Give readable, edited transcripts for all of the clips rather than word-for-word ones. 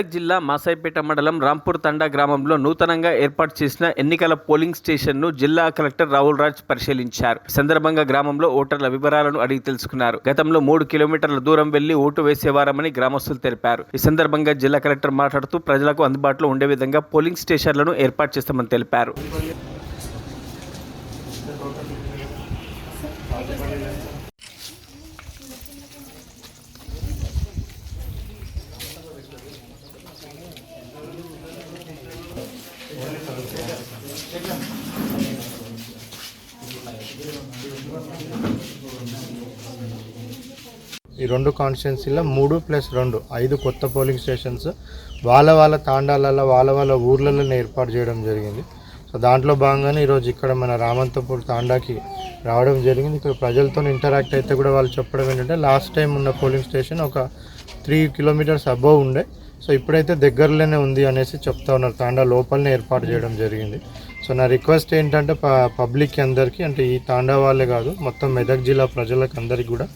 మెదక్ జిల్లా మాసాయిపేట మండలం రాంపూర్ తండా గ్రామంలో నూతనంగా ఏర్పాటు చేసిన ఎన్నికల పోలింగ్ స్టేషన్ను జిల్లా కలెక్టర్ రాహుల్ రాజ్ పరిశీలించారు. ఈ సందర్భంగా గ్రామంలో ఓటర్ల వివరాలను అడిగి తెలుసుకున్నారు. గతంలో 3 కిలోమీటర్ల దూరం వెళ్లి ఓటు వేసేవారమని గ్రామస్తులు తెలిపారు. ఈ సందర్భంగా జిల్లా కలెక్టర్ మాట్లాడుతూ ప్రజలకు అందుబాటులో ఉండే విధంగా పోలింగ్ స్టేషన్లను ఏర్పాటు చేస్తామని తెలిపారు. ఈ 2 కాన్స్టిట్యున్సీలో 3+2 5 కొత్త పోలింగ్ స్టేషన్స్ వాళ్ళ తాండాలలో వాళ్ళ ఊర్లలో ఏర్పాటు చేయడం జరిగింది. సో దాంట్లో భాగంగానే ఈరోజు ఇక్కడ మన రామంతపూర్ తాండాకి రావడం జరిగింది. ఇక్కడ ప్రజలతో ఇంటరాక్ట్ అయితే కూడా వాళ్ళు చెప్పడం ఏంటంటే లాస్ట్ టైం ఉన్న పోలింగ్ స్టేషన్ ఒక 3 కిలోమీటర్స్ అబోవ్ ఉండే, సో ఇప్పుడైతే దగ్గరలోనే ఉంది అనేసి చెప్తా ఉన్నారు. తాండా లోపలనే ఏర్పాటు చేయడం జరిగింది. సో నా రిక్వెస్ట్ ఏంటంటే పబ్లిక్ అందరికీ, అంటే ఈ తాండా వాళ్ళే కాదు మొత్తం మెదక్ జిల్లా ప్రజలకు అందరికీ కూడా,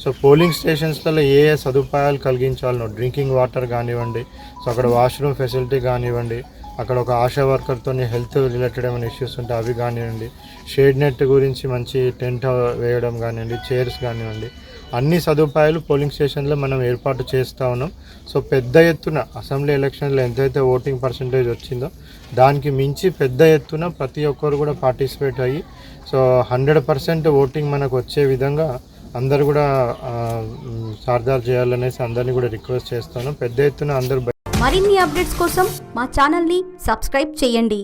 సో పోలింగ్ స్టేషన్స్లలో ఏ సదుపాయాలు కలిగించాలనో, డ్రింకింగ్ వాటర్ కానివ్వండి, సో అక్కడ వాష్రూమ్ ఫెసిలిటీ కానివ్వండి, అక్కడ ఒక ఆశా వర్కర్తో హెల్త్ రిలేటెడ్ ఏమైనా ఇష్యూస్ ఉంటే అవి కానివ్వండి, షేడ్ నెట్ గురించి మంచి టెంట్ వేయడం కానివ్వండి, చైర్స్ కానివ్వండి, అన్ని సదుపాయాలు పోలింగ్ స్టేషన్లో మనం ఏర్పాటు చేస్తూ ఉన్నాం. సో పెద్ద ఎత్తున అసెంబ్లీ ఎలక్షన్లో ఎంతైతే ఓటింగ్ పర్సంటేజ్ వచ్చిందో దానికి మించి పెద్ద ఎత్తున ప్రతి ఒక్కరు కూడా పార్టిసిపేట్ అయ్యి సో 100% ఓటింగ్ మనకు వచ్చే విధంగా అందరు కూడా సర్దార్ చేయాలనేసి అందరినీ కూడా రిక్వెస్ట్ చేస్తాను. పెద్ద ఎత్తున అందరూ మరిన్ని అప్డేట్స్ కోసం మా ఛానల్ని సబ్స్క్రైబ్ చేయండి.